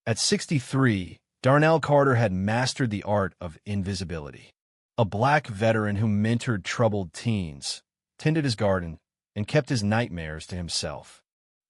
At 63, Darnell Carter had mastered the art of invisibility. A black veteran who mentored troubled teens, tended his garden, and kept his nightmares to himself.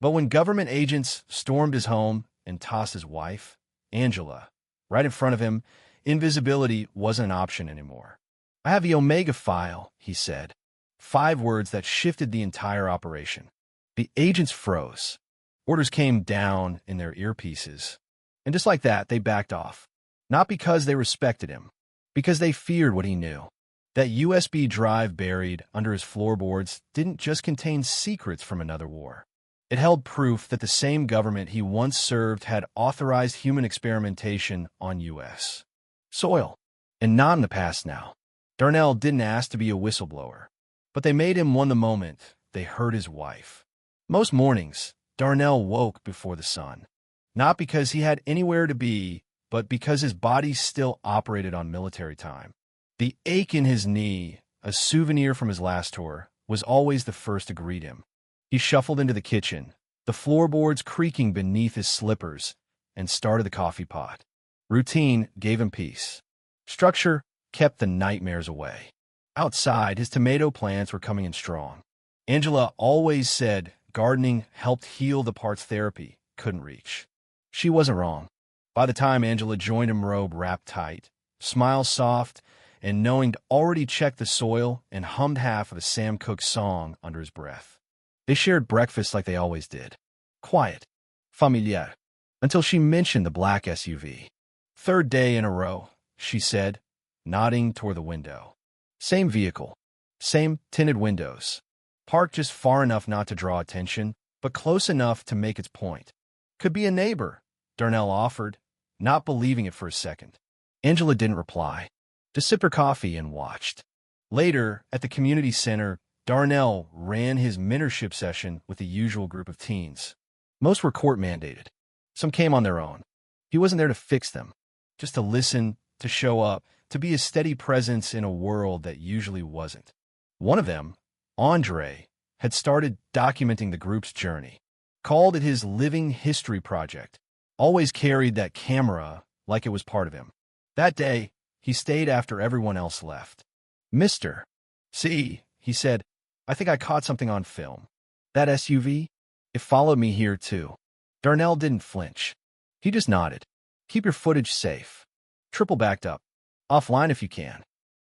But when government agents stormed his home and tossed his wife, Angela, right in front of him, invisibility wasn't an option anymore. "I have the Omega file," he said. 5 words that shifted the entire operation. The agents froze. Orders came down in their earpieces. And just like that, they backed off. Not because they respected him, because they feared what he knew. That USB drive buried under his floorboards didn't just contain secrets from another war. It held proof that the same government he once served had authorized human experimentation on U.S. soil. And not in the past now. Darnell didn't ask to be a whistleblower, but they made him one the moment they heard his wife. Most mornings, Darnell woke before the sun. Not because he had anywhere to be, but because his body still operated on military time. The ache in his knee, a souvenir from his last tour, was always the first to greet him. He shuffled into the kitchen, the floorboards creaking beneath his slippers, and started the coffee pot. Routine gave him peace. Structure kept the nightmares away. Outside, his tomato plants were coming in strong. Angela always said gardening helped heal the parts therapy couldn't reach. She wasn't wrong. By the time Angela joined him, robe wrapped tight, smile soft, and knowing already checked the soil and hummed half of a Sam Cooke song under his breath. They shared breakfast like they always did. Quiet, familiar, until she mentioned the black SUV. "Third day in a row," she said, nodding toward the window. Same vehicle, same tinted windows. Parked just far enough not to draw attention, but close enough to make its point. "Could be a neighbor," Darnell offered, not believing it for a second. Angela didn't reply, just sipped her coffee and watched. Later, at the community center, Darnell ran his mentorship session with the usual group of teens. Most were court-mandated. Some came on their own. He wasn't there to fix them, just to listen, to show up, to be a steady presence in a world that usually wasn't. One of them, Andre, had started documenting the group's journey. Called it his living history project. Always carried that camera like it was part of him. That day, he stayed after everyone else left. "Mister, see," he said, "I think I caught something on film. That SUV? It followed me here, too." Darnell didn't flinch. He just nodded. "Keep your footage safe. Triple backed up. Offline if you can."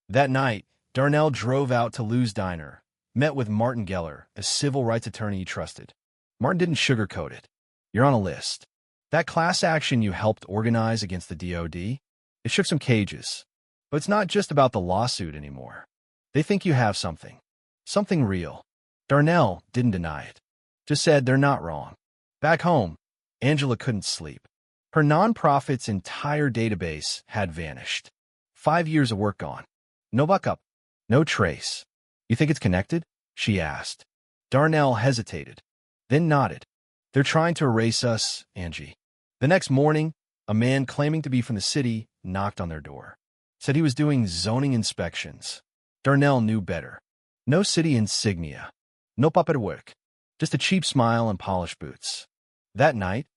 That night, Darnell drove out to Lou's Diner, met with Martin Geller, a civil rights attorney he trusted. Martin didn't sugarcoat it. "You're on a list. That class action you helped organize against the DOD, it shook some cages. But it's not just about the lawsuit anymore. They think you have something. Something real." Darnell didn't deny it. Just said they're not wrong. Back home, Angela couldn't sleep. Her nonprofit's entire database had vanished. 5 years of work gone. No backup. No trace. "You think it's connected?" she asked. Darnell hesitated, then nodded. "They're trying to erase us, Angie." The next morning, a man claiming to be from the city knocked on their door. Said he was doing zoning inspections. Darnell knew better. No city insignia. No paperwork. Just a cheap smile and polished boots. That night,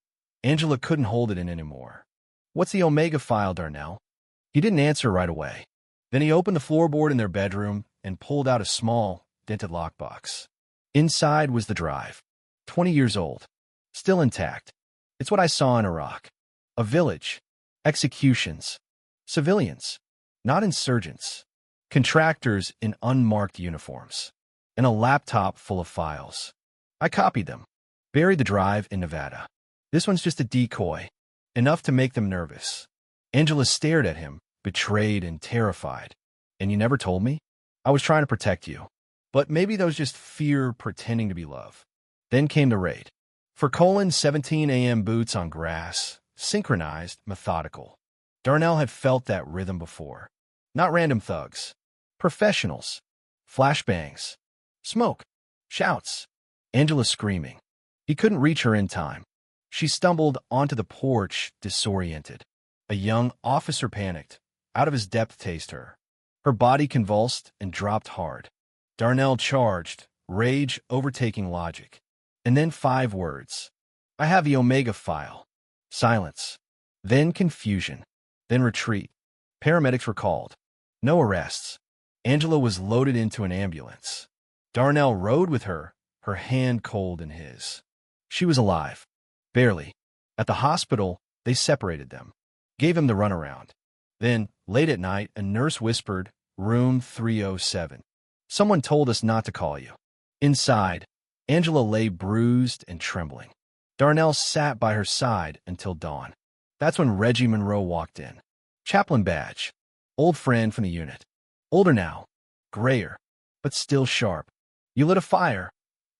Angela couldn't hold it in anymore. "What's the Omega file, Darnell?" He didn't answer right away. Then he opened the floorboard in their bedroom and pulled out a small, dented lockbox. Inside was the drive. 20 years old. Still intact. It's what I saw in Iraq. A village. Executions. Civilians. Not insurgents. Contractors in unmarked uniforms. And a laptop full of files. I copied them. Buried the drive in Nevada. This one's just a decoy. Enough to make them nervous. Angela stared at him, betrayed and terrified. "And you never told me?" "I was trying to protect you. But maybe that was just fear pretending to be love." Then came the raid. For Colin, 17 a.m. boots on grass, synchronized, methodical. Darnell had felt that rhythm before. Not random thugs. Professionals. Flashbangs. Smoke. Shouts. Angela screaming. He couldn't reach her in time. She stumbled onto the porch, disoriented. A young officer panicked. Out of his depth tased her. Her body convulsed and dropped hard. Darnell charged, rage overtaking logic. And then 5 words. "I have the Omega file." Silence. Then confusion. Then retreat. Paramedics were called. No arrests. Angela was loaded into an ambulance. Darnell rode with her, her hand cold in his. She was alive. Barely. At the hospital, they separated them. Gave him the runaround. Then, late at night, a nurse whispered, "Room 307. Someone told us not to call you." Inside, Angela lay bruised and trembling. Darnell sat by her side until dawn. That's when Reggie Monroe walked in. Chaplain badge. Old friend from the unit. Older now. Grayer. But still sharp. "You lit a fire,"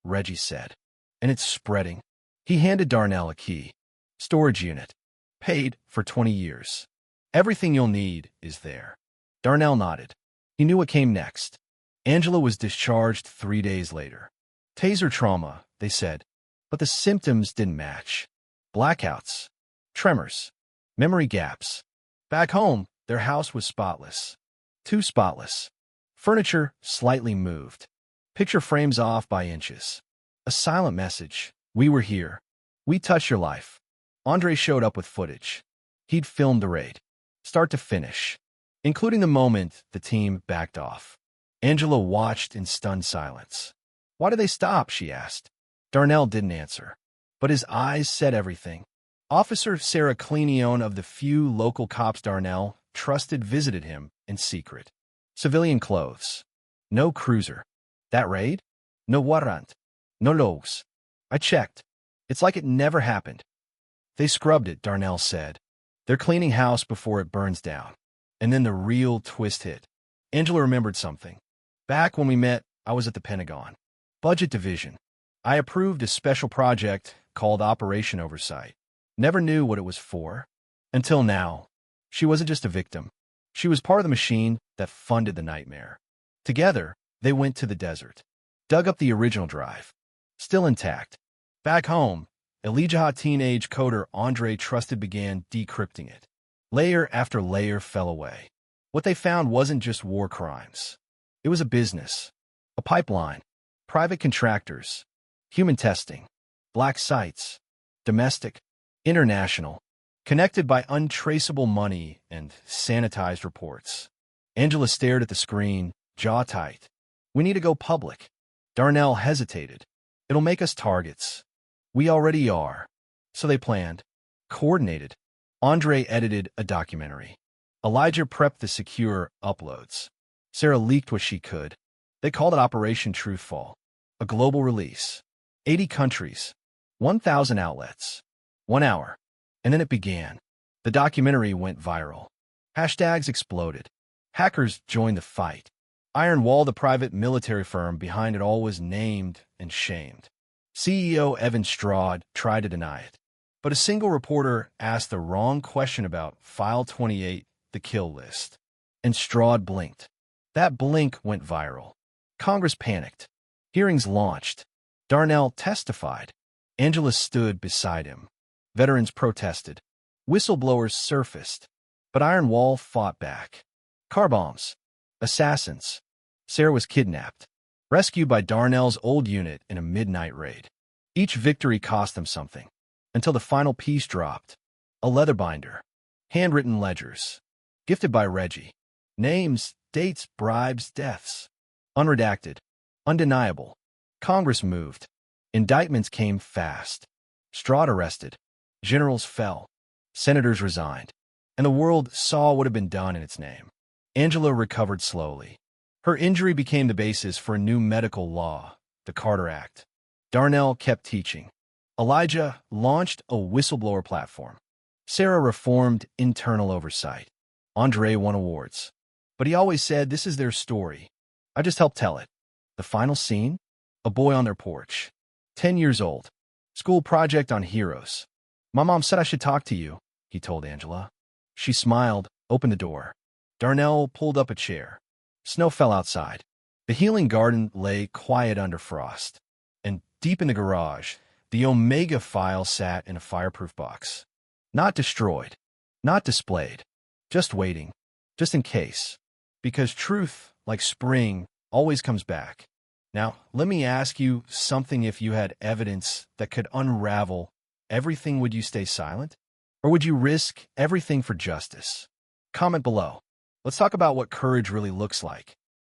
Reggie said. "And it's spreading." He handed Darnell a key. "Storage unit. Paid for 20 years. Everything you'll need is there." Darnell nodded. He knew what came next. Angela was discharged 3 days later. Taser trauma, they said, but the symptoms didn't match. Blackouts. Tremors. Memory gaps. Back home, their house was spotless. Too spotless. Furniture slightly moved. Picture frames off by inches. A silent message. "We were here. We touched your life." Andre showed up with footage. He'd filmed the raid, start to finish, including the moment the team backed off. Angela watched in stunned silence. "Why did they stop?" she asked. Darnell didn't answer, but his eyes said everything. Officer Sarah Cleanione of the few local cops Darnell trusted visited him in secret. Civilian clothes. No cruiser. That raid? No warrant. No logs. I checked. It's like it never happened. "They scrubbed it," Darnell said. "They're cleaning house before it burns down." And then the real twist hit. Angela remembered something. "Back when we met, I was at the Pentagon. Budget Division. I approved a special project called Operation Oversight. Never knew what it was for. Until now. She wasn't just a victim. She was part of the machine that funded the nightmare." Together, they went to the desert. Dug up the original drive. Still intact. Back home, Elijah teenage coder Andre trusted began decrypting it. Layer after layer fell away. What they found wasn't just war crimes. It was a business. A pipeline. Private contractors. Human testing. Black sites. Domestic. International. Connected by untraceable money and sanitized reports. Angela stared at the screen, jaw tight. "We need to go public." Darnell hesitated. "It'll make us targets." "We already are." So they planned. Coordinated. Andre edited a documentary. Elijah prepped the secure uploads. Sarah leaked what she could. They called it Operation Truthfall. A global release. 80 countries. 1,000 outlets. 1 hour. And then it began. The documentary went viral. Hashtags exploded. Hackers joined the fight. Iron Wall, the private military firm behind it all, was named and shamed. CEO Evan Straude tried to deny it. But a single reporter asked the wrong question about File 28, the kill list. And Straude blinked. That blink went viral. Congress panicked. Hearings launched. Darnell testified. Angela stood beside him. Veterans protested. Whistleblowers surfaced. But Iron Wall fought back. Car bombs. Assassins. Sarah was kidnapped. Rescued by Darnell's old unit in a midnight raid. Each victory cost them something. Until the final piece dropped. A leather binder. Handwritten ledgers. Gifted by Reggie. Names, dates, bribes, deaths. Unredacted. Undeniable. Congress moved. Indictments came fast. Straude arrested. Generals fell. Senators resigned. And the world saw what had been done in its name. Angela recovered slowly. Her injury became the basis for a new medical law, the Carter Act. Darnell kept teaching. Elijah launched a whistleblower platform. Sarah reformed internal oversight. Andre won awards. But he always said, "This is their story. I just helped tell it." The final scene? A boy on their porch. 10 years old. School project on heroes. "My mom said I should talk to you," he told Angela. She smiled, opened the door. Darnell pulled up a chair. Snow fell outside. The healing garden lay quiet under frost. And deep in the garage, the Omega file sat in a fireproof box. Not destroyed. Not displayed. Just waiting. Just in case. Because truth, like spring, always comes back. Now, let me ask you something. If you had evidence that could unravel everything, would you stay silent? Or would you risk everything for justice? Comment below. Let's talk about what courage really looks like.